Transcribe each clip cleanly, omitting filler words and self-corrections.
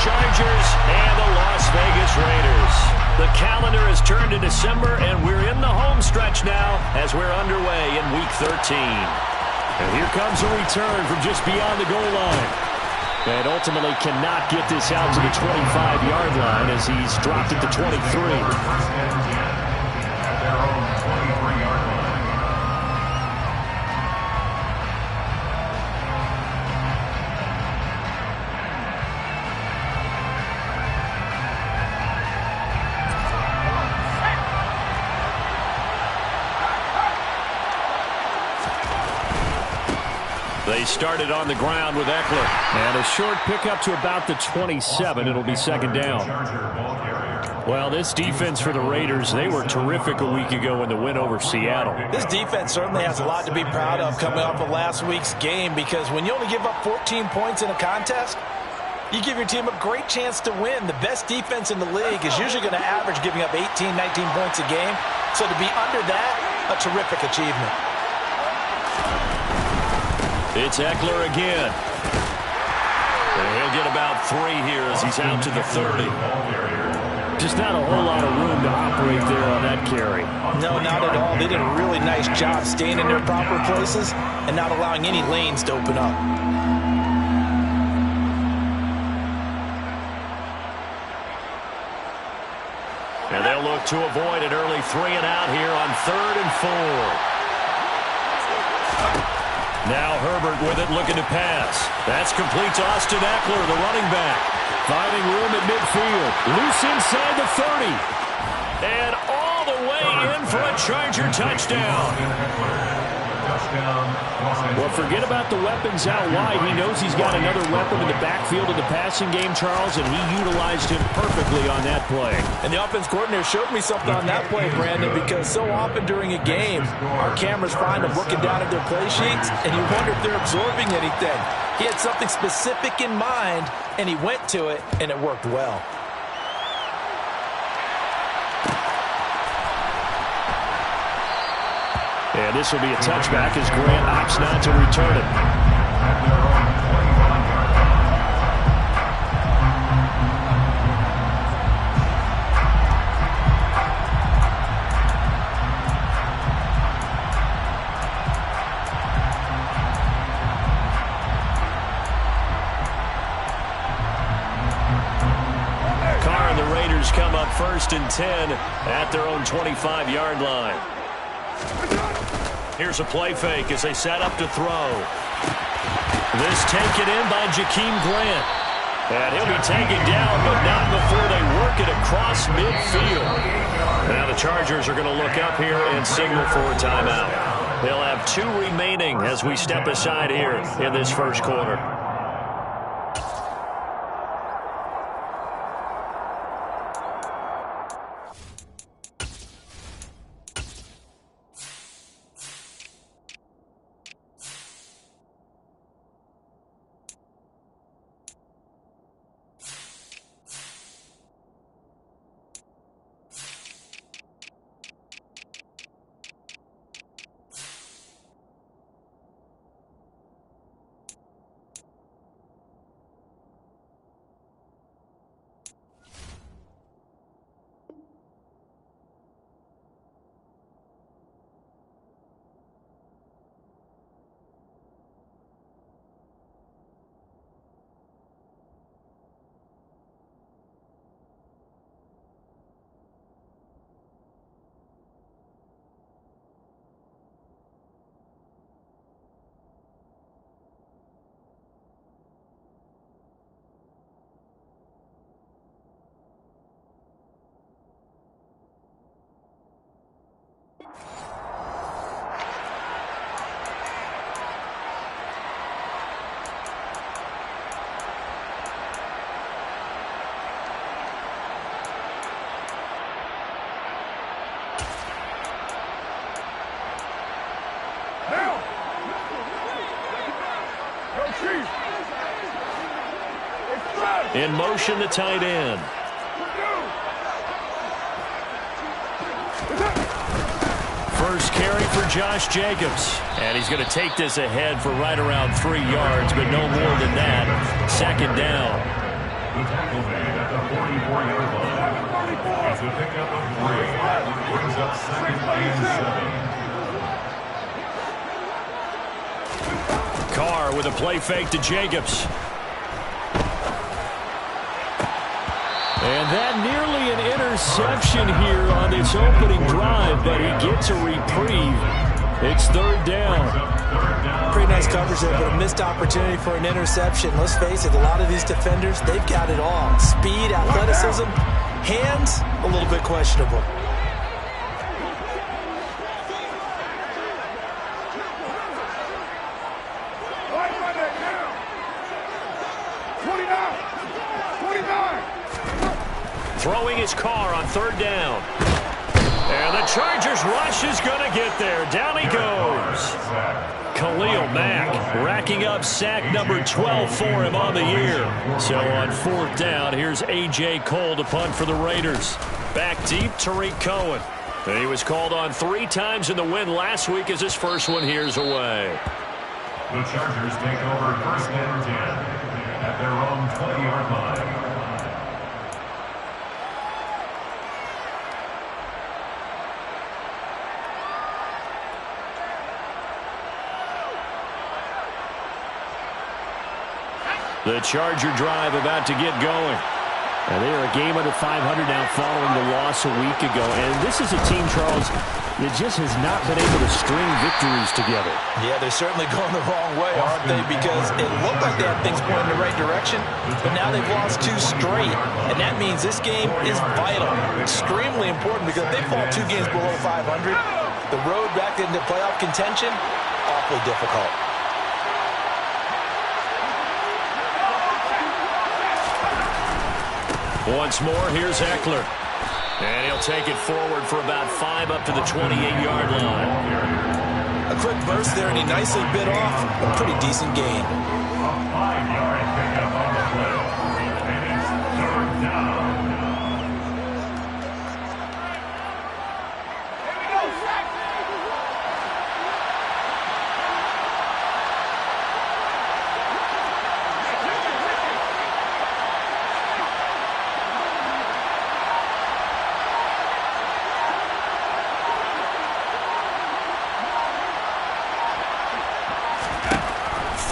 Chargers and the Las Vegas Raiders. The calendar has turned to December, and we're in the home stretch now as we're underway in Week 13. And here comes a return from just beyond the goal line. And ultimately cannot get this out to the 25-yard line as he's dropped it to 23. They started on the ground with Eckler. And a short pickup to about the 27. It'll be second down. Well, this defense for the Raiders, they were terrific a week ago in the win over Seattle. This defense certainly has a lot to be proud of coming off of last week's game, because when you only give up 14 points in a contest, you give your team a great chance to win. The best defense in the league is usually going to average giving up 18, 19 points a game. So to be under that, a terrific achievement. It's Eckler again. And he'll get about 3 here as he's out to the 30. Just not a whole lot of room to operate there on that carry. No, not at all. They did a really nice job staying in their proper places and not allowing any lanes to open up. And they'll look to avoid an early 3 and out here on 3rd and 4. Now Herbert with it, looking to pass. That's complete to Austin Eckler, the running back. Finding room at midfield. Loose inside the 30. And all the way in for a Charger touchdown. Well, forget about the weapons out wide. He knows he's got another weapon in the backfield of the passing game, Charles, and he utilized him perfectly on that play. And the offense coordinator showed me something on that play, Brandon, because so often during a game, our cameras find them looking down at their play sheets, and you wonder if they're absorbing anything. He had something specific in mind, and he went to it, and it worked well. And this will be a touchback as Grant opts not to return it. Carr and the Raiders come up 1st and 10 at their own 25-yard line. Here's a play fake as they set up to throw. This taken in by Jakeem Grant. And he'll be taken down, but not before they work it across midfield. Now the Chargers are going to look up here and signal for a timeout. They'll have 2 remaining as we step aside here in this first quarter. In motion, the tight end. First carry for Josh Jacobs. And he's going to take this ahead for right around 3 yards, but no more than that. Second down. The tackle made at the 44-yard line. It's a pickup of 3. Brings up 2nd and 7. Carr with a play fake to Jacobs. And that nearly an interception here on this opening drive, but he gets a reprieve. It's 3rd down. Pretty nice coverage there, but a missed opportunity for an interception. Let's face it, a lot of these defenders, they've got it all. Speed, athleticism, hands, a little bit questionable. Throwing his Carr on 3rd down. And the Chargers rush is going to get there. Down he goes. Khalil Mack racking up sack number 12 for him on the year. So on 4th down, here's A.J. Cole to punt for the Raiders. Back deep, Tariq Cohen. He was called on 3 times in the win last week as his first one here's away. The Chargers take over 1st and 10 at their own 20-yard line. The Charger drive about to get going. And they are a game under 500 now following the loss a week ago. And this is a team, Charles, that just has not been able to string victories together. Yeah, they're certainly going the wrong way, aren't they? Because it looked like they had things going in the right direction, but now they've lost 2 straight. And that means this game is vital, extremely important, because if they fall 2 games below 500, the road back into playoff contention, awfully difficult. Once more, here's Eckler. And he'll take it forward for about 5 up to the 28-yard line. A quick burst there, and he nicely bit off a pretty decent gain. A 5-yard pickup on the play. And it's 3rd down.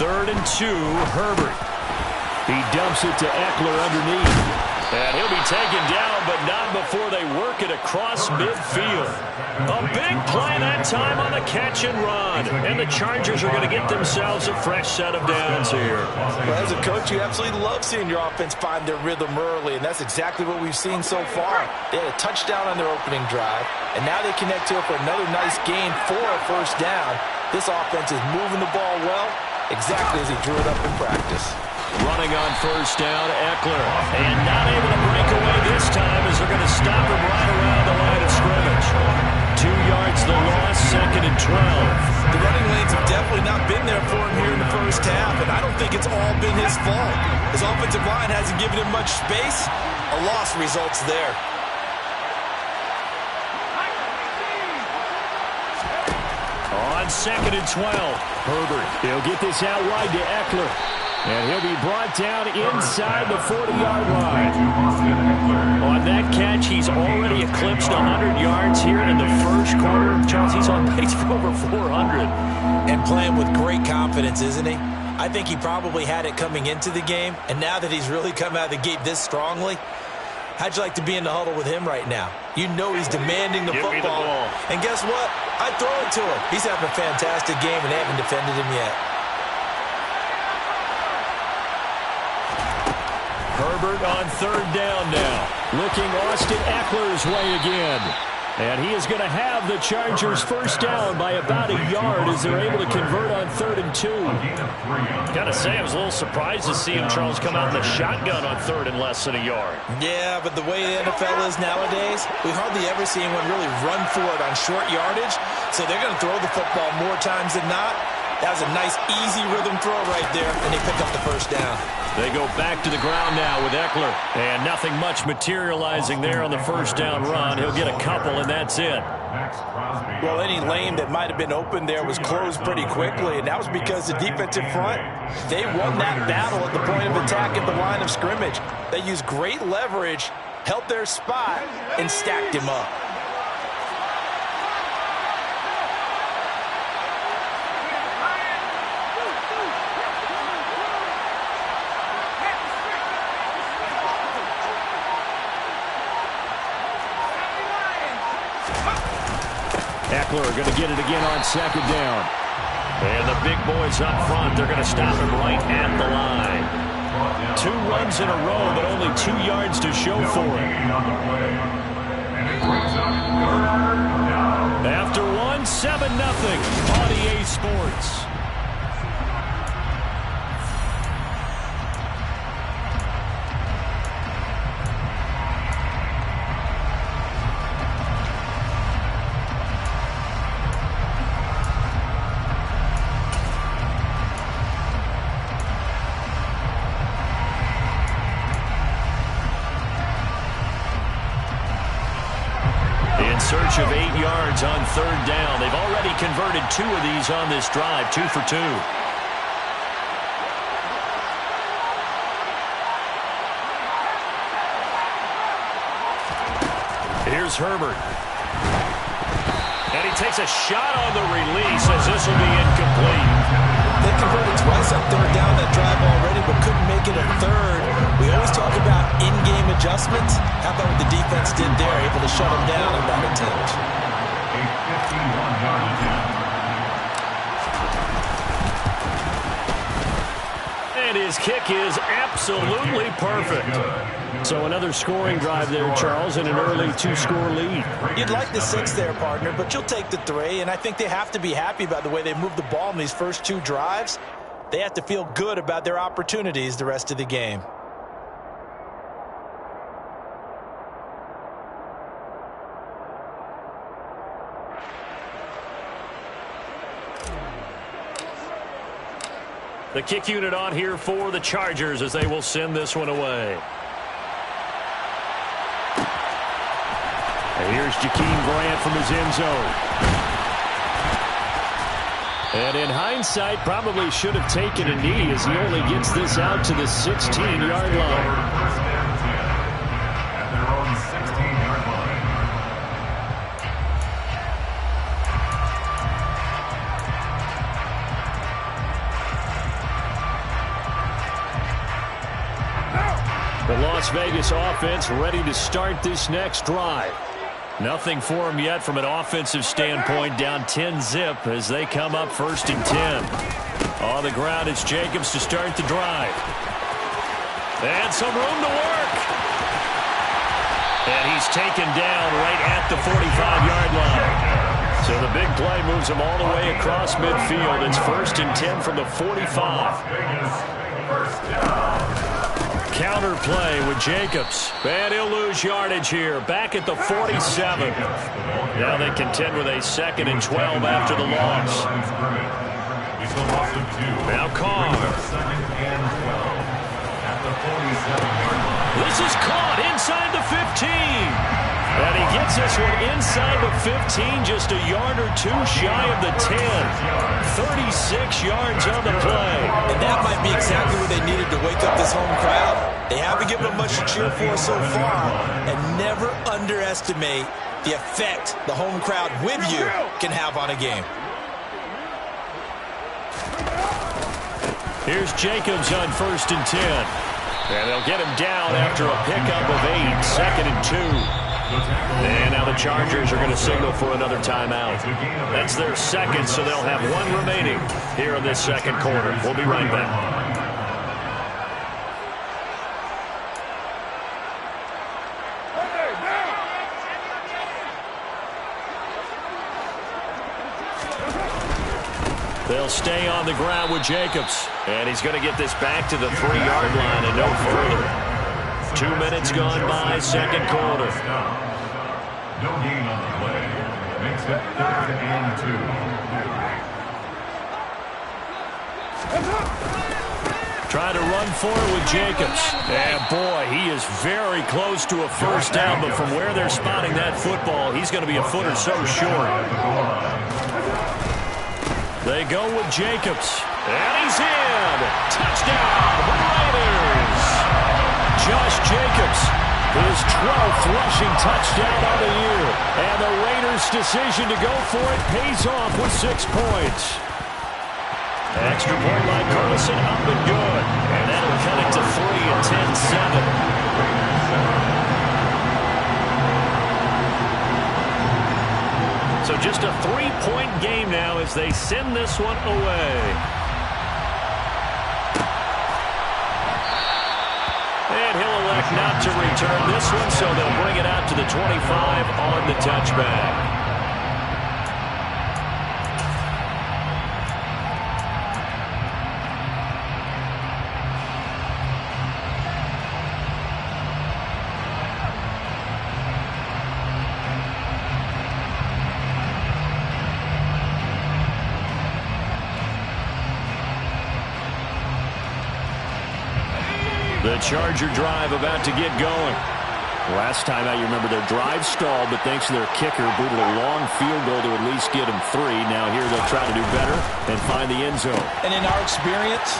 Third and 2, Herbert. He dumps it to Eckler underneath. And he'll be taken down, but not before they work it across midfield. A big play that time on the catch and run. And the Chargers are going to get themselves a fresh set of downs here. Well, as a coach, you absolutely love seeing your offense find their rhythm early, and that's exactly what we've seen so far. They had a touchdown on their opening drive, and now they connect to it for another nice gain for a 1st down. This offense is moving the ball well, exactly as he drew it up in practice. Running on 1st down, Eckler. And not able to break away this time as they're going to stop him right around the line of scrimmage. 2 yards the loss, 2nd and 12. The running lanes have definitely not been there for him here in the 1st half, and I don't think it's all been his fault. His offensive line hasn't given him much space. A loss results there. On 2nd and 12, Herbert. He'll get this out wide to Eckler. And he'll be brought down inside the 40-yard line. On that catch, he's already eclipsed 100 yards here in the 1st quarter. Charles, he's on pace for over 400. And playing with great confidence, isn't he? I think he probably had it coming into the game, and now that he's really come out of the gate this strongly, how'd you like to be in the huddle with him right now? You know he's demanding the football. Me the ball. And guess what? I throw it to him. He's having a fantastic game, and they haven't defended him yet. Herbert on 3rd down now. Looking Austin Eckler's way again. And he is going to have the Chargers 1st down by about a yard as they're able to convert on 3rd and 2. Got to say, I was a little surprised to see him, Charles, come out in the shotgun on 3rd and less than a yard. Yeah, but the way the NFL is nowadays, we hardly ever see anyone really run for it on short yardage. So they're going to throw the football more times than not. That was a nice, easy rhythm throw right there, and they pick up the 1st down. They go back to the ground now with Eckler. And nothing much materializing there on the 1st down run. He'll get a couple, and that's it. Well, any lane that might have been open there was closed pretty quickly, and that was because the defensive front, they won that battle at the point of attack at the line of scrimmage. They used great leverage, held their spot, and stacked him up. Eckler going to get it again on second down. And the big boys up front, they're going to stop him right at the line. 2 runs in a row, but only 2 yards to show for it. After 1, 7-0 on EA Sports. Search of 8 yards on third down. They've already converted 2 of these on this drive, 2 for 2. Here's Herbert. And he takes a shot on the release as this will be incomplete. They converted twice on third down that drive already, but couldn't make it a third. We always talk about in-game adjustments. How about what the defense did there, able to shut them down on that attempt? A 51-yard attempt. And his kick is absolutely perfect. So another scoring drive there, Charles, and an early 2-score lead. You'd like the 6 there, partner, but you'll take the 3, and I think they have to be happy about the way they moved the ball in these first 2 drives. They have to feel good about their opportunities the rest of the game. The kick unit on here for the Chargers as they will send this one away. And here's Jakeem Grant from his end zone. And in hindsight, probably should have taken a knee as he only gets this out to the 16-yard line. At their own 16-yard line. The Las Vegas offense ready to start this next drive. Nothing for them yet from an offensive standpoint, down 10-zip as they come up 1st and 10. On the ground, it's Jacobs to start the drive. And some room to work. And he's taken down right at the 45-yard line. So the big play moves him all the way across midfield. It's 1st and 10 from the 45. Counter play with Jacobs. And he'll lose yardage here. Back at the 47. Now they contend with a 2nd and 12 after the loss. Now Carr. This is caught inside the 15. And he gets this one inside the 15, just a yard or 2 shy of the 10. 36 yards on the play. And that might be exactly what they needed to wake up this home crowd. They haven't given them much to cheer for so far. And never underestimate the effect the home crowd with you can have on a game. Here's Jacobs on 1st and 10. And they'll get him down after a pickup of 8, 2nd and 2. And now the Chargers are going to signal for another timeout. That's their 2nd, so they'll have 1 remaining here in this 2nd quarter. We'll be right back. They'll stay on the ground with Jacobs. And he's going to get this back to the 3-yard line and no further. 2 minutes gone by, 2nd quarter. No gain on the play. Makes it 3rd and 2. Trying to run for it with Jacobs. And boy, he is very close to a first down, but from where they're spotting that football, he's going to be a foot or so short. They go with Jacobs. And he's in. Touchdown, Raiders. Josh Jacobs, his 12th rushing touchdown of the year. And the Raiders' decision to go for it pays off with 6 points. Extra point by Carlson, up and good. And that'll cut it to 3 at 10-7. So just a 3-point game now as they send this one away. And he'll elect not to return this one, so they'll bring it out to the 25 on the touchback. The Charger drive about to get going. Last time out, you remember their drive stalled, but thanks to their kicker, booted a long field goal to at least get them 3. Now here they'll try to do better and find the end zone. And in our experience,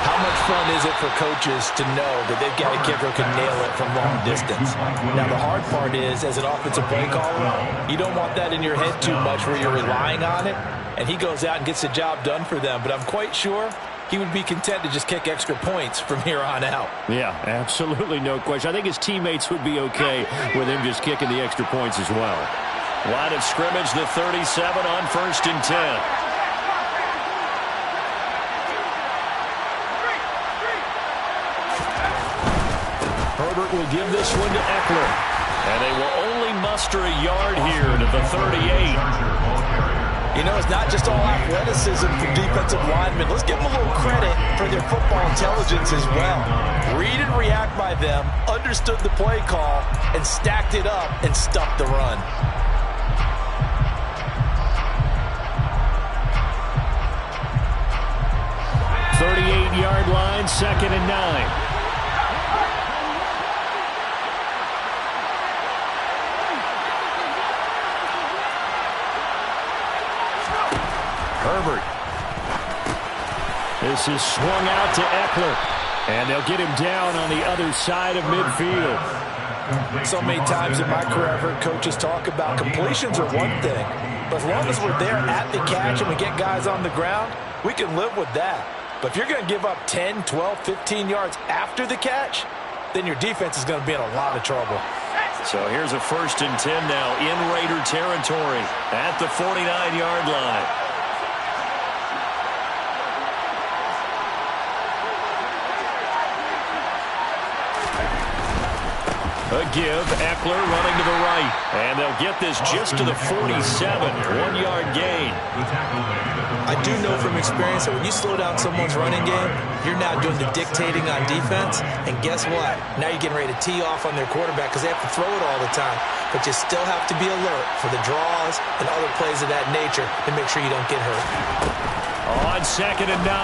how much fun is it for coaches to know that they've got a kicker who can nail it from long distance? Now, the hard part is, as an offensive play caller, you don't want that in your head too much where you're relying on it, and he goes out and gets the job done for them. But I'm quite sure he would be content to just kick extra points from here on out. Yeah, absolutely no question. I think his teammates would be okay with him just kicking the extra points as well. Line of scrimmage, the 37 on 1st and 10. Herbert will give this one to Eckler. And they will only muster a yard here to the 38. You know, it's not just all athleticism from defensive linemen. Let's give them a little credit for their football intelligence as well. Read and react by them, understood the play call, and stacked it up and stuffed the run. Yard line, 2nd and 9. Herbert. This is swung out to Eckler. And they'll get him down on the other side of midfield. So many times in my career, I've heard coaches talk about completions are one thing. But as long as we're there at the catch and we get guys on the ground, we can live with that. But if you're going to give up 10, 12, 15 yards after the catch, then your defense is going to be in a lot of trouble. So here's a 1st and 10 now in Raider territory at the 49-yard line. A give, Eckler running to the right. And they'll get this just to the 47, 1-yard gain. I do know from experience that when you slow down someone's running game, you're now doing the dictating on defense. And guess what? Now you're getting ready to tee off on their quarterback because they have to throw it all the time. But you still have to be alert for the draws and other plays of that nature to make sure you don't get hurt. On 2nd and 9,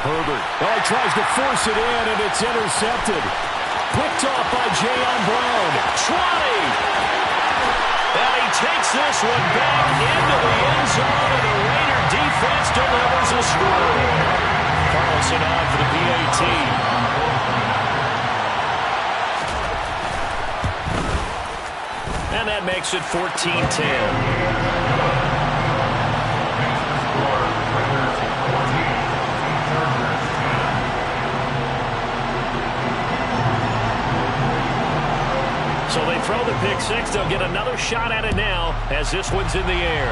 Herbert. Oh, he tries to force it in, and it's intercepted. Picked off by Jayon Brown. 20. And he takes this one back into the end zone, and the Raider defense delivers a score. Carlson on for the PAT. And that makes it 14-10. So they throw the pick six. They'll get another shot at it now as this one's in the air.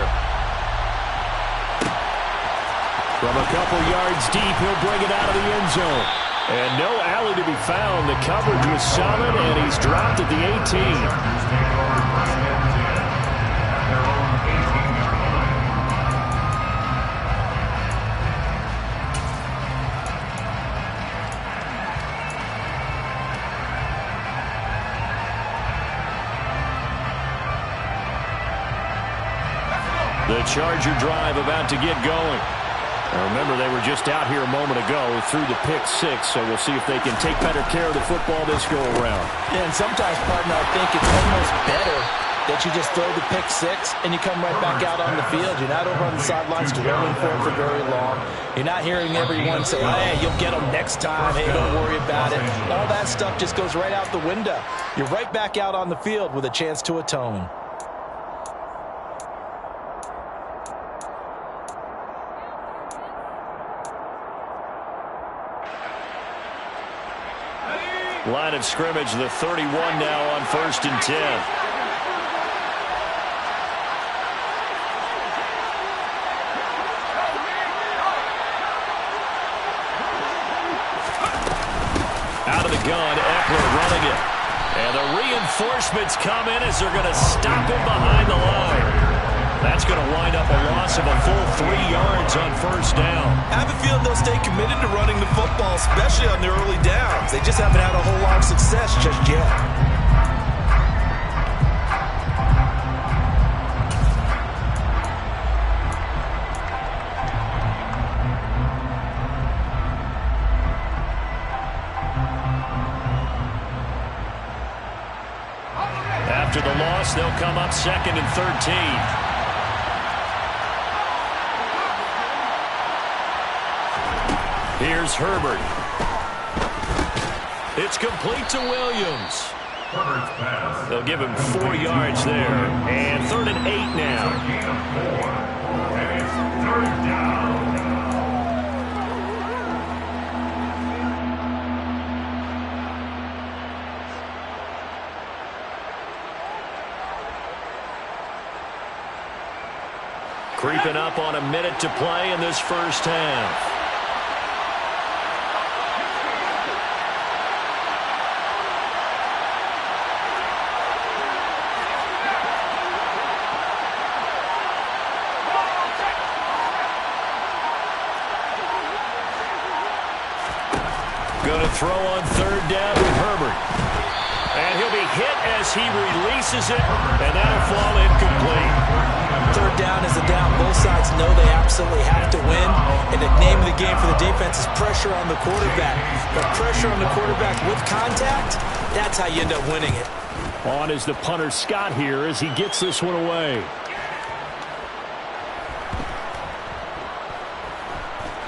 From a couple yards deep, he'll bring it out of the end zone. And no alley to be found. The coverage was solid, and he's dropped at the 18. The Charger drive about to get going. Now remember, they were just out here a moment ago through the pick six, so we'll see if they can take better care of the football this go-around. Yeah, and sometimes, partner, I think it's almost better that you just throw the pick six and you come right back out on the field. You're not over on the sidelines dwelling for it for very long. You're not hearing everyone say, hey, you'll get them next time. Hey, don't worry about it. All that stuff just goes right out the window. You're right back out on the field with a chance to atone. Line of scrimmage, the 31 now on 1st and 10. Out of the gun, Eckler running it. And the reinforcements come in as they're going to stop him behind the line. That's going to wind up a loss of a full 3 yards on 1st down. I have a feeling they'll stay committed to running the football, especially on the early downs. They just haven't had a whole lot of success just yet. After the loss, they'll come up 2nd and 13. Here's Herbert. It's complete to Williams. They'll give him 4 yards there. And 3rd and 8 now. And it's 3rd down. Creeping up on a minute to play in this first half. Going to throw on 3rd down with Herbert. And he'll be hit as he releases it, and that'll fall incomplete. 3rd down is a down. Both sides know they absolutely have to win. And the name of the game for the defense is pressure on the quarterback. But pressure on the quarterback with contact, that's how you end up winning it. On is the punter Scott here as he gets this one away.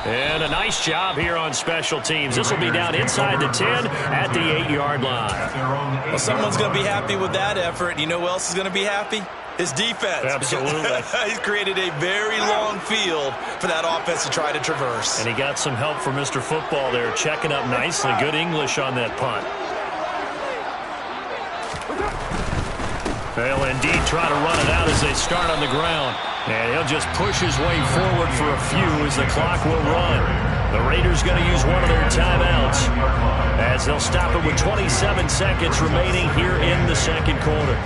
And a nice job here on special teams. This will be down inside the 10 at the 8-yard line. Well, someone's going to be happy with that effort. You know who else is going to be happy? His defense. Absolutely. He's created a very long field for that offense to try to traverse. And he got some help from Mr. Football there, checking up nicely. Good English on that punt. They'll indeed try to run it out as they start on the ground. And he'll just push his way forward for a few as the clock will run. The Raiders going to use one of their timeouts as they'll stop it with 27 seconds remaining here in the second quarter.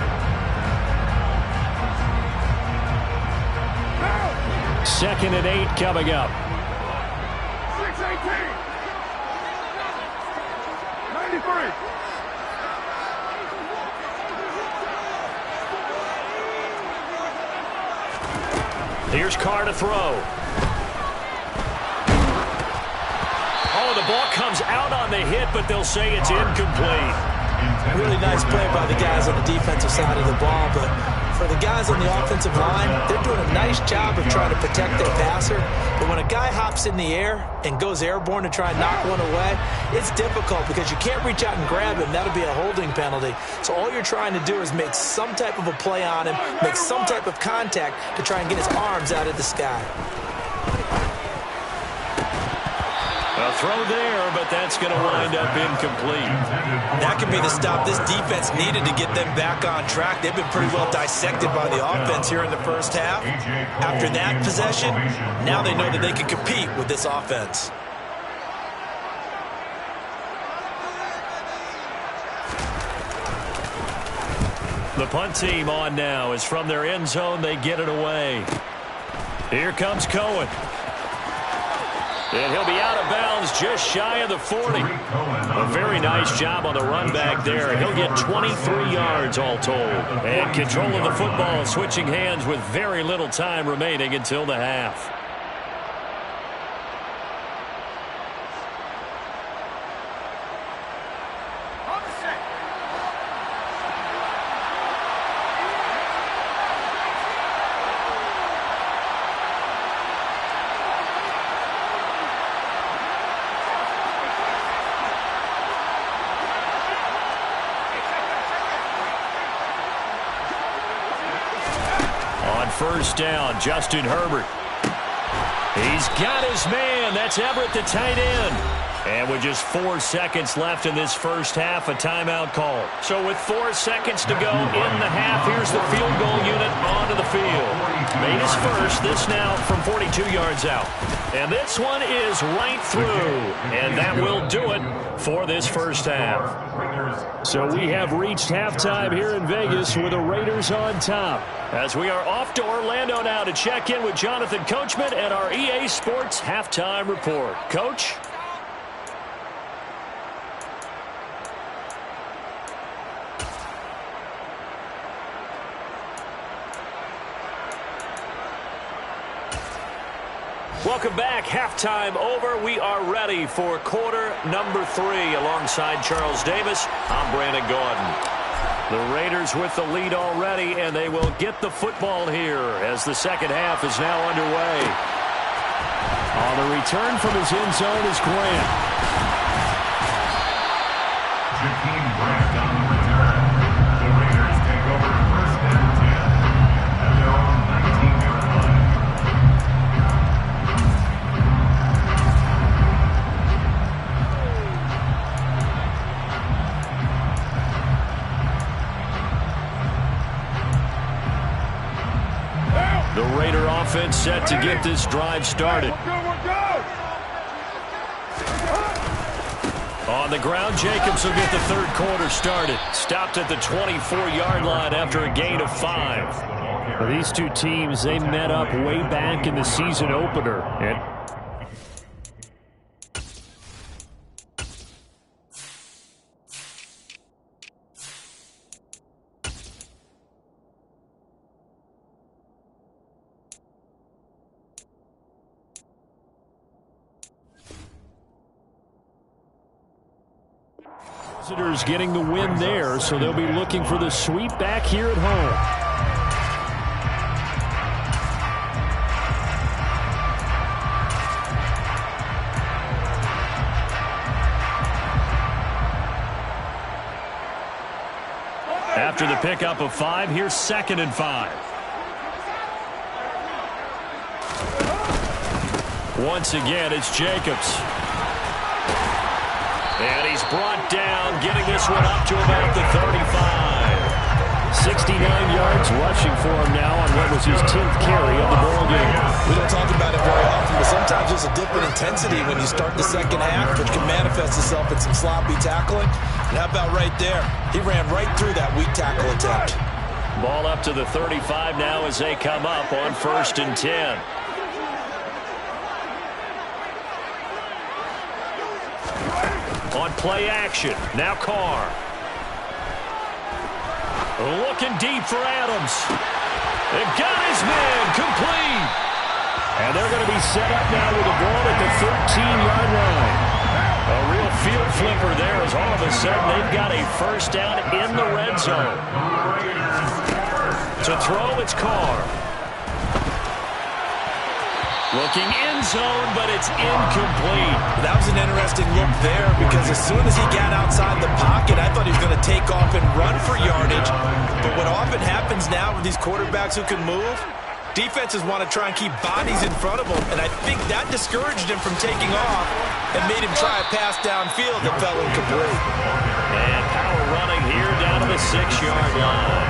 Second and 8 coming up. 6-18. 93. Here's Carr to throw. Oh, the ball comes out on the hit, but they'll say it's incomplete. Really nice play by the guys on the defensive side of the ball, but for the guys on the offensive line, they're doing a nice job of trying to protect their passer. But when a guy hops in the air and goes airborne to try and knock one away, it's difficult because you can't reach out and grab him. That'll be a holding penalty. So all you're trying to do is make some type of a play on him, make some type of contact to try and get his arms out of the sky. A throw there, but that's going to wind up incomplete. That could be the stop this defense needed to get them back on track. They've been pretty well dissected by the offense here in the first half. After that possession, now they know that they can compete with this offense. The punt team on now is from their end zone. They get it away. Here comes Cohen. And he'll be out of bounds just shy of the 40. A very nice job on the run back there. He'll get 23 yards all told. And controlling the football, switching hands with very little time remaining until the half. first down. Justin Herbert. He's got his man. That's Everett, the tight end. And with just 4 seconds left in this first half, a timeout call. So with 4 seconds to go in the half, here's the field goal unit onto the field. Made his first, this now from 42 yards out. And this one is right through. And that will do it for this first half. So we have reached halftime here in Vegas with the Raiders on top. As we are off to Orlando now to check in with Jonathan Coachman and our EA Sports Halftime Report. Coach? Welcome back. Halftime over. We are ready for quarter number 3 alongside Charles Davis. I'm Brandon Gaudin. The Raiders with the lead already, and they will get the football here as the second half is now underway. On the return from his end zone is Grant. Jakeem Grant on the return. The Raiders take over first and 10 at their own 19-yard line. The Raider offense set to get this drive started. On the ground, Jacobs will get the third quarter started. Stopped at the 24-yard line after a gain of 5. For these two teams, they met up way back in the season opener. And visitors getting the win there, so they'll be looking for the sweep back here at home. After the pickup of 5, here's 2nd and 5. Once again, it's Jacobs. And he's brought down, getting this one up to about the 35. 69 yards rushing for him now on what was his 10th carry of the ball game. We don't talk about it very often, but sometimes there's a dip in intensity when you start the second half, which can manifest itself in some sloppy tackling. And how about right there? He ran right through that weak tackle attempt. Ball up to the 35 now as they come up on 1st and 10. On play action, now Carr. Looking deep for Adams. They've got his man complete. And they're going to be set up now with the ball at the 13-yard line. A real field flipper there as all of a sudden they've got a first down in the red zone. To throw, it's Carr. Looking end zone, but it's incomplete. That was an interesting look there because as soon as he got outside the pocket, I thought he was going to take off and run for yardage. But what often happens now with these quarterbacks who can move, defenses want to try and keep bodies in front of them, and I think that discouraged him from taking off and made him try a pass downfield that fell incomplete. And power running here down to the 6-yard line.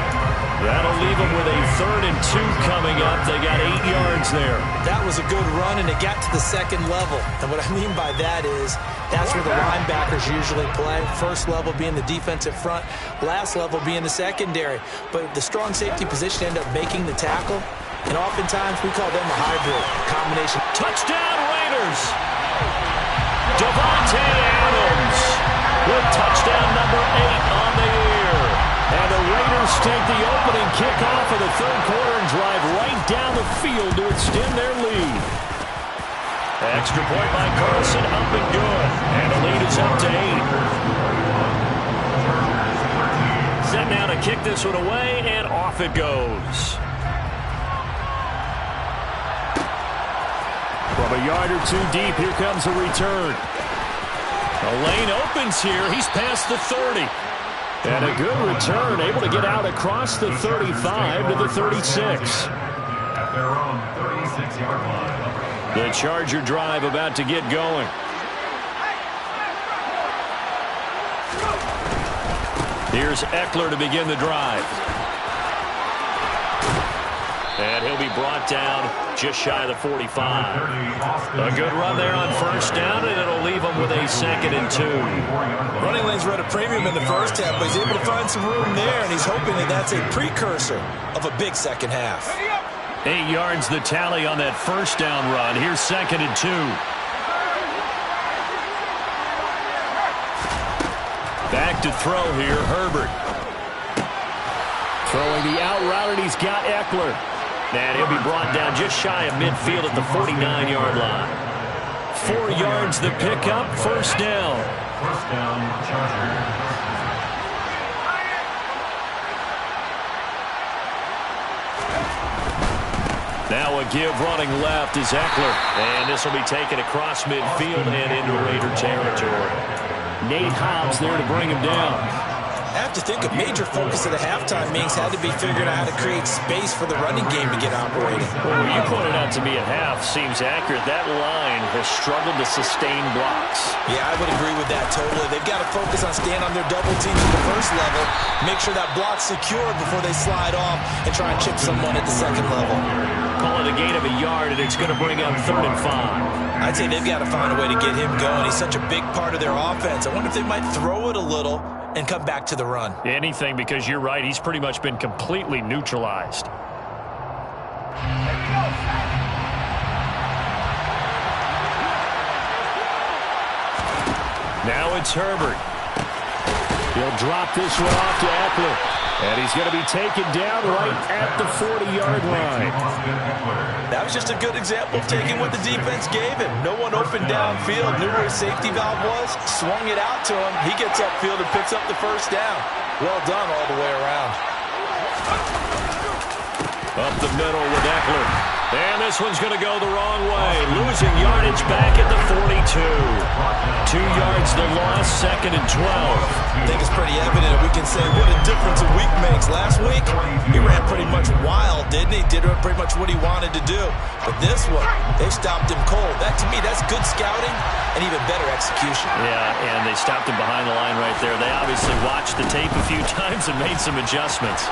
That'll leave them with a 3rd and 2 coming up. They got 8 yards there. That was a good run, and it got to the second level. And what I mean by that is that's where the linebackers usually play. First level being the defensive front, last level being the secondary. But the strong safety position ended up making the tackle, and oftentimes we call them a hybrid combination. Touchdown Raiders! Davante Adams with touchdown number 8 on the year. And the Raiders take the opening kickoff of the third quarter and drive right down the field to extend their lead. Extra point by Carlson, up and good. And the lead is up to 8. Set now to kick this one away, and off it goes. From a yard or 2 deep, here comes a return. The lane opens here. He's past the 30. And a good return, able to get out across the 35 to the 36. their own 36-yard line. The Charger drive about to get going. Here's Eckler to begin the drive. And he'll be brought down just shy of the 45. A good run there on first down, and it'll leave him with a 2nd and 2. Running lanes were at a premium in the first half, but he's able to find some room there, and he's hoping that that's a precursor of a big second half. 8 yards the tally on that first down run. Here's 2nd and 2. Back to throw here, Herbert. Throwing the out route, and he's got Eckler. And he'll be brought down just shy of midfield at the 49-yard line. 4 yards the pickup, first down. First down, Chargers. Now a give running left is Eckler. And this will be taken across midfield and into Raider territory. Nate Hobbs there to bring him down. I have to think a major focus of the halftime meetings had to be figuring out how to create space for the running game to get operating. Well, you pointed out to me at half seems accurate. That line has struggled to sustain blocks. Yeah, I would agree with that totally. They've got to focus on staying on their double teams at the first level, make sure that block's secured before they slide off and try and chip someone at the second level. Call it a gain of a yard, and it's going to bring up 3rd and 5. I'd say they've got to find a way to get him going. He's such a big part of their offense. I wonder if they might throw it a little and come back to the run. Anything, because you're right. He's pretty much been completely neutralized. Now it's Herbert. He'll drop this one off to Eckler. And he's going to be taken down right at the 40-yard line. That was just a good example of taking what the defense gave him. No one open downfield, knew where his safety valve was, swung it out to him. He gets upfield and picks up the first down. Well done all the way around. Up the middle with Eckler. And this one's going to go the wrong way. Losing yardage back at the 42. 2 yards the loss, 2nd and 12. I think it's pretty evident. We can say what a difference a week makes. Last week, he ran pretty much wild, didn't he? Did pretty much what he wanted to do. But this one, they stopped him cold. That, to me, that's good scouting and even better execution. Yeah, and they stopped him behind the line right there. They obviously watched the tape a few times and made some adjustments.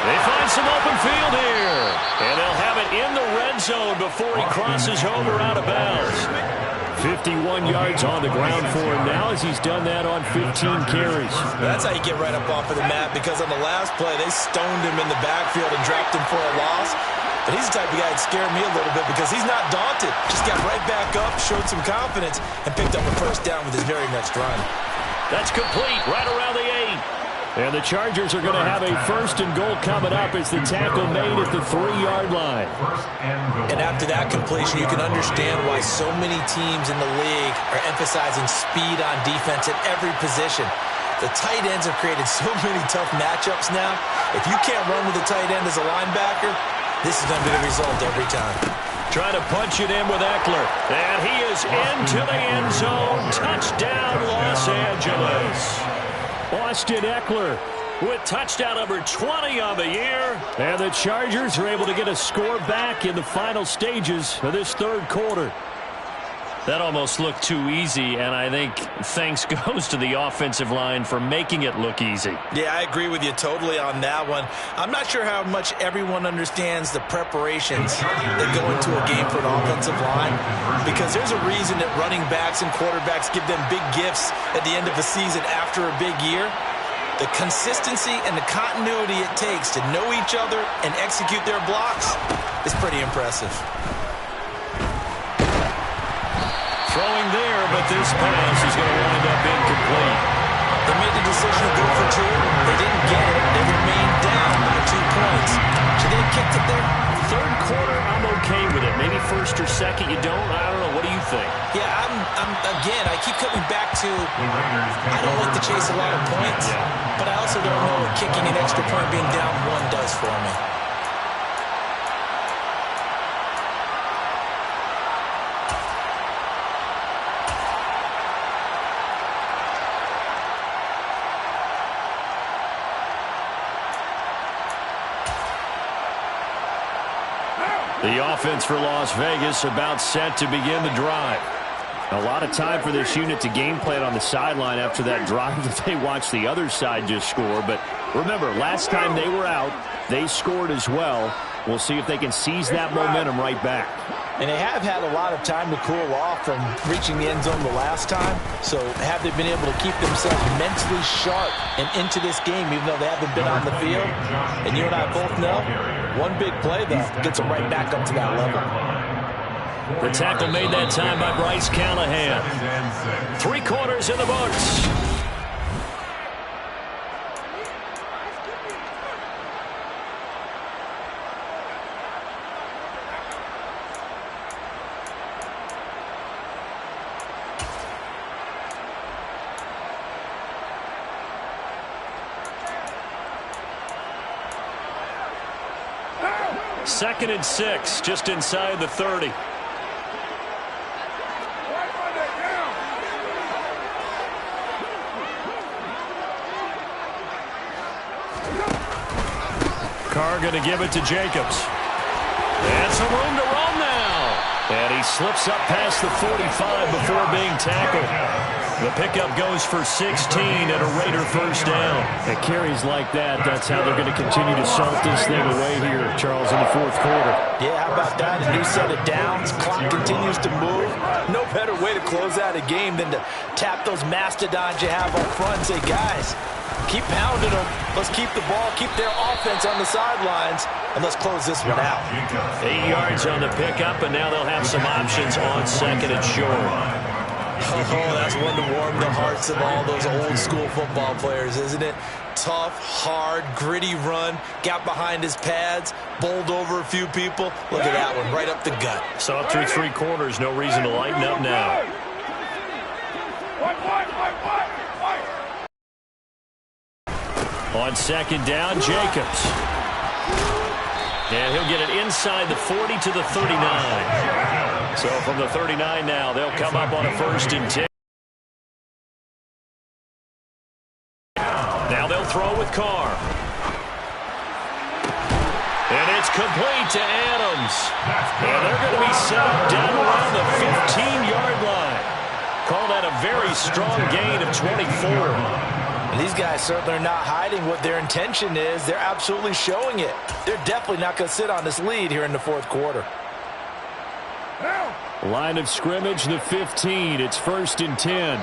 They find some open field here. And they'll have it in the red zone before he crosses over out of bounds. 51 yards on the ground for him now as he's done that on 15 carries. That's how you get right up off of the mat, because on the last play, they stoned him in the backfield and dropped him for a loss. But he's the type of guy that scared me a little bit because he's not daunted. Just got right back up, showed some confidence, and picked up a first down with his very next run. That's complete right around the 8. And the Chargers are going to have a 1st and goal coming up as the tackle made at the 3-yard line. And after that completion, you can understand why so many teams in the league are emphasizing speed on defense at every position. The tight ends have created so many tough matchups now. If you can't run with the tight end as a linebacker, this is going to be the result every time. Trying to punch it in with Eckler. And he is into the end zone. Touchdown, Los Angeles. Austin Eckler with touchdown number 20 on the year. And the Chargers are able to get a score back in the final stages of this 3rd quarter. That almost looked too easy, and I think thanks goes to the offensive line for making it look easy. Yeah, I agree with you totally on that one. I'm not sure how much everyone understands the preparations that go into a game for an offensive line, because there's a reason that running backs and quarterbacks give them big gifts at the end of the season after a big year. The consistency and the continuity it takes to know each other and execute their blocks is pretty impressive. Throwing there, but this pass is going to wind up incomplete. They made the decision to go for 2. They didn't get it. They remained down by 2 points. Should they have kicked it there? 3rd quarter, I'm okay with it. Maybe 1st or 2nd, you don't. I don't know. What do you think? Yeah, again, I keep coming back to I don't like to chase a lot of points, but I also don't know what kicking an extra point being down 1 does for me. The offense for Las Vegas about set to begin the drive. A lot of time for this unit to game plan on the sideline after that drive that they watched the other side just score. But remember, last time they were out, they scored as well. We'll see if they can seize that momentum right back. And they have had a lot of time to cool off from reaching the end zone the last time. So have they been able to keep themselves mentally sharp and into this game, even though they haven't been on the field? And you and I both know, one big play, though, gets them right back up to that level. The tackle made that time by Bryce Callahan. 3 quarters in the books. Second and 6, just inside the 30. Carr going to give it to Jacobs. And some room to run now. And he slips up past the 45 before being tackled. The pickup goes for 16 and a Raider first down. At carries like that, that's how they're going to continue to salt this thing away here, Charles, in the fourth quarter. Yeah, how about that? A new set of downs. Clock continues to move. No better way to close out a game than to tap those mastodons you have up front and say, guys, keep pounding them. Let's keep the ball, keep their offense on the sidelines, and let's close this one out. 8 yards on the pickup, and now they'll have some options on second and short. Oh, that's one to warm the hearts of all those old school football players, isn't it? Tough, hard, gritty run, got behind his pads, bowled over a few people. Look at that one, right up the gut. So through 3 quarters, no reason to lighten up now. On second down, Jacobs. And he'll get it inside the 40 to the 39. So from the 39 now, they'll come up on a 1st and 10. Now they'll throw with Carr. And it's complete to Adams. And they're going to be set up down around the 15-yard line. Call that a very strong gain of 24. And these guys certainly are not hiding what their intention is. They're absolutely showing it. They're definitely not going to sit on this lead here in the fourth quarter. Line of scrimmage, the 15. It's 1st and 10.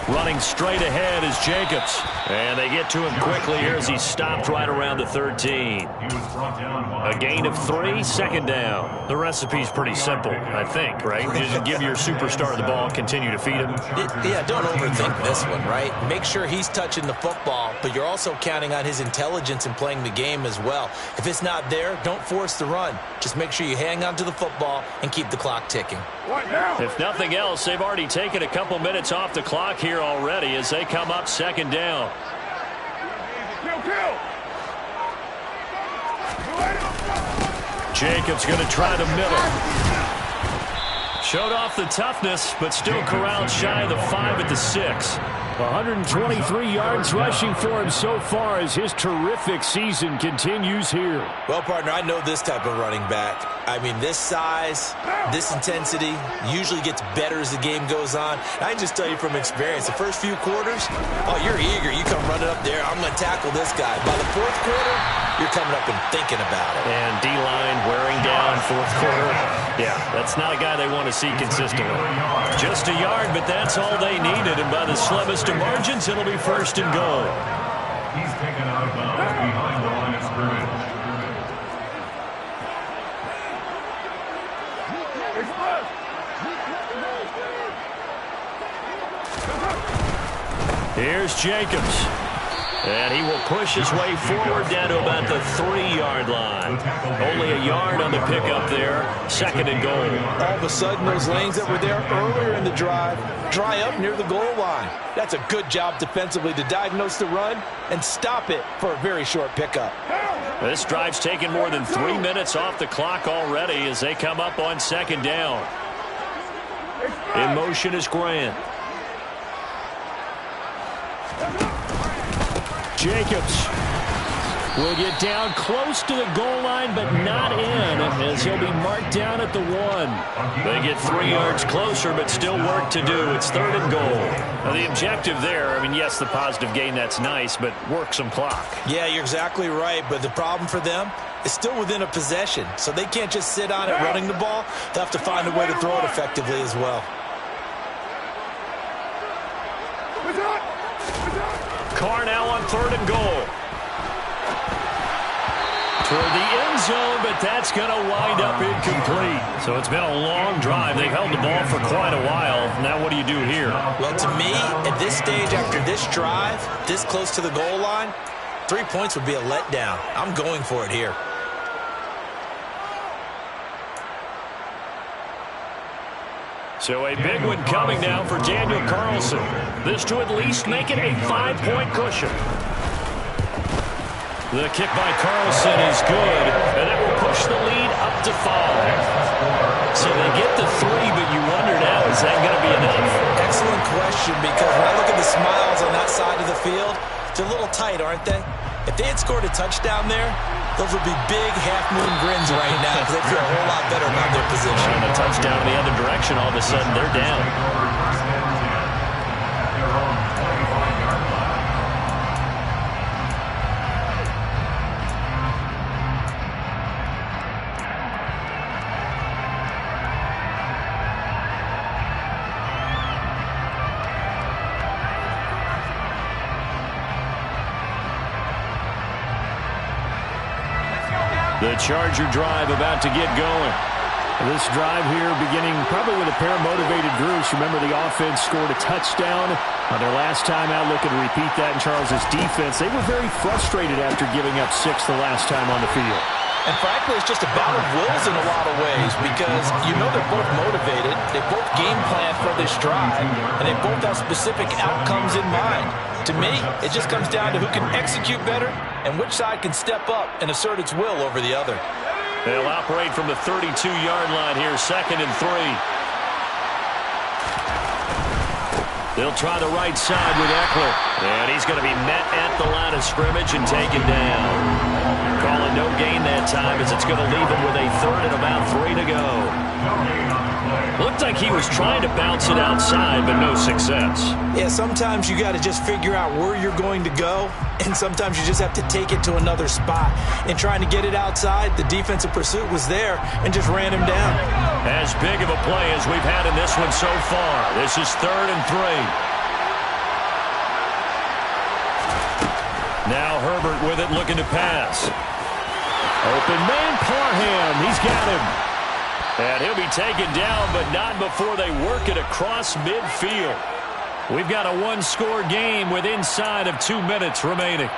Running straight ahead is Jacobs. And they get to him quickly here as he stopped right around the 13. A gain of 3, second down. The recipe's pretty simple, I think, right? Just give your superstar the ball, continue to feed him. Yeah, don't overthink this one, right? Make sure he's touching the football, but you're also counting on his intelligence in playing the game as well. If it's not there, don't force the run. Just make sure you hang on to the football and keep the clock ticking. If nothing else, they've already taken a couple minutes off the clock here already as they come up second down. Jacobs going to try the middle. Showed off the toughness, but still corralled shy of the 5 at the 6. 123 yards rushing for him so far as his terrific season continues here. Well, partner, I know this type of running back. I mean, this size, this intensity usually gets better as the game goes on. I can just tell you from experience, the first few quarters, oh, you're eager. You come running up there, I'm going to tackle this guy. By the fourth quarter, you're coming up and thinking about it. And D-line wearing down fourth quarter. Yeah, that's not a guy they want to see consistently. Just a yard, but that's all they needed. And by the slimmest of margins, it'll be 1st and goal. He's taken out of bounds behind the line of scrimmage. Here's Jacobs. And he will push his way forward down to about the 3-yard line. Only a yard on the pickup there. 2nd and goal. All of a sudden, those lanes that were there earlier in the drive dry up near the goal line. That's a good job defensively to diagnose the run and stop it for a very short pickup. This drive's taken more than 3 minutes off the clock already as they come up on 2nd down. In motion is Grant. Jacobs will get down close to the goal line, but not in, as he'll be marked down at the 1. They get 3 yards closer, but still work to do. It's 3rd and goal. Now, the objective there, I mean, yes, the positive gain, that's nice, but work some clock. Yeah, you're exactly right, but the problem for them is still within a possession, so they can't just sit on it running the ball. They'll have to find a way to throw it effectively as well. Carr now on 3rd and goal. Toward the end zone, but that's going to wind up incomplete. So it's been a long drive. They've held the ball for quite a while. Now what do you do here? Well, to me, at this stage after this drive, this close to the goal line, 3 points would be a letdown. I'm going for it here. So a big one coming now for Daniel Carlson. This to at least make it a 5-point cushion. The kick by Carlson is good, and that will push the lead up to 5. So they get the 3, but you wonder now, is that going to be enough? Excellent question, because when I look at the smiles on that side of the field, they're a little tight, aren't they? If they had scored a touchdown there, those would be big half-moon grins right now because they feel a whole lot better about their position. And a touchdown in the other direction, all of a sudden they're down. The Charger drive about to get going. This drive here beginning probably with a pair of motivated groups. Remember, the offense scored a touchdown on their last time out. Looking to repeat that in Charles's defense. They were very frustrated after giving up 6 the last time on the field. And frankly, it's just a battle of wills in a lot of ways because you know they're both motivated. They both game plan for this drive, and they both have specific outcomes in mind. To me, it just comes down to who can execute better and which side can step up and assert its will over the other. They'll operate from the 32-yard line here, 2nd and 3. They'll try the right side with Eckler. And he's going to be met at the line of scrimmage and taken down. Calling no gain that time as it's going to leave him with a 3rd and about 3 to go. Looked like he was trying to bounce it outside, but no success. Yeah, sometimes you got to just figure out where you're going to go, and sometimes you just have to take it to another spot. And trying to get it outside, the defensive pursuit was there and just ran him down. As big of a play as we've had in this one so far. This is 3rd and 3. Now Herbert with it, looking to pass. Open man, Parham. He's got him. And he'll be taken down, but not before they work it across midfield. We've got a 1-score game with inside of 2 minutes remaining.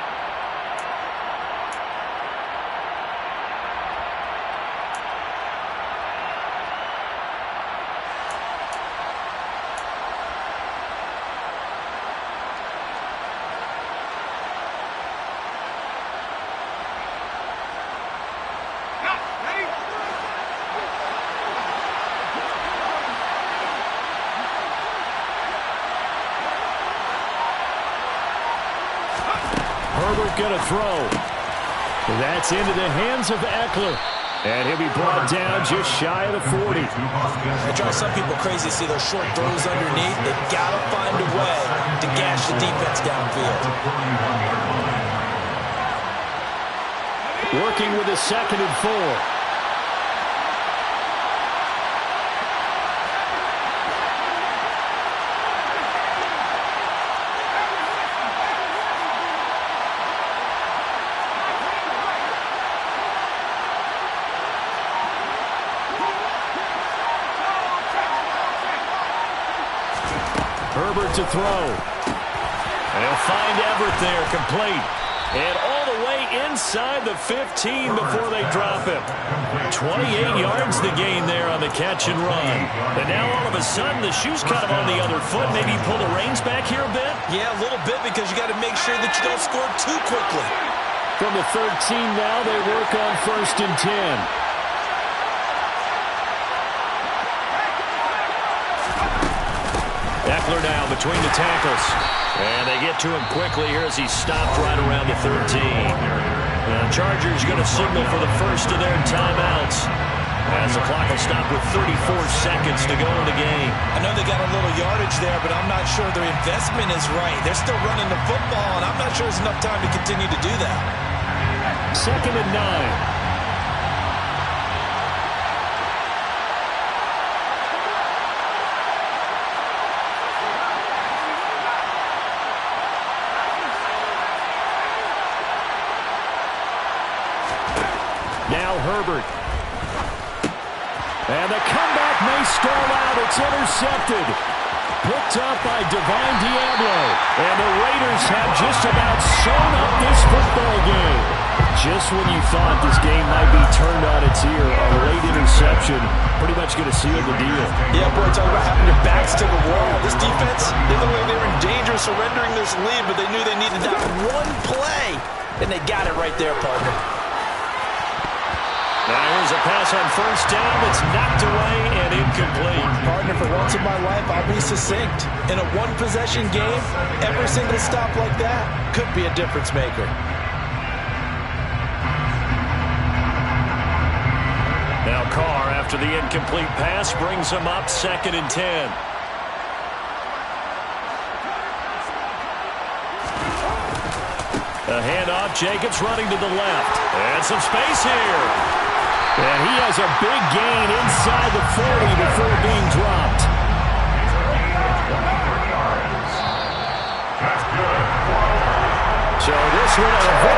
Herbert going to throw. That's into the hands of Eckler. And he'll be brought down just shy of the 40. It drives some people crazy to see those short throws underneath. They've got to find a way to gash the defense downfield. Working with a 2nd and 4. Herbert to throw. And he'll find Everett there, complete. And all the way inside the 15 before they drop him. 28 yards the gain there on the catch and run. And now all of a sudden the shoe's kind of on the other foot. Maybe pull the reins back here a bit? Yeah, a little bit because you got to make sure that you don't score too quickly. From the 13 now, they work on 1st and 10. tackler now between the tackles. And they get to him quickly here as he stopped right around the 13. The Chargers going to signal for the first of their timeouts, as the clock will stop with 34 seconds to go in the game. I know they got a little yardage there, but I'm not sure their investment is right. They're still running the football, and I'm not sure there's enough time to continue to do that. 2nd and 9. Now Herbert. And the comeback may stall out. It's intercepted. Picked up by Divine Diablo. And the Raiders have just about sewn up this football game. Just when you thought this game might be turned on its ear, a late interception pretty much going to seal the deal. Yeah, boy, talk about having your backs to the wall. This defense, they look like they were in danger of surrendering this lead, but they knew they needed that one play, and they got it right there, partner. Now here's a pass on first down that's knocked away and incomplete. Partner, for once in my life, I'll be succinct. In a one-possession game, every single stop like that could be a difference maker. Now Carr, after the incomplete pass, brings him up 2nd and 10. A handoff, Jacobs running to the left. And some space here. And he has a big gain inside the 40 before being dropped. So this one a victory.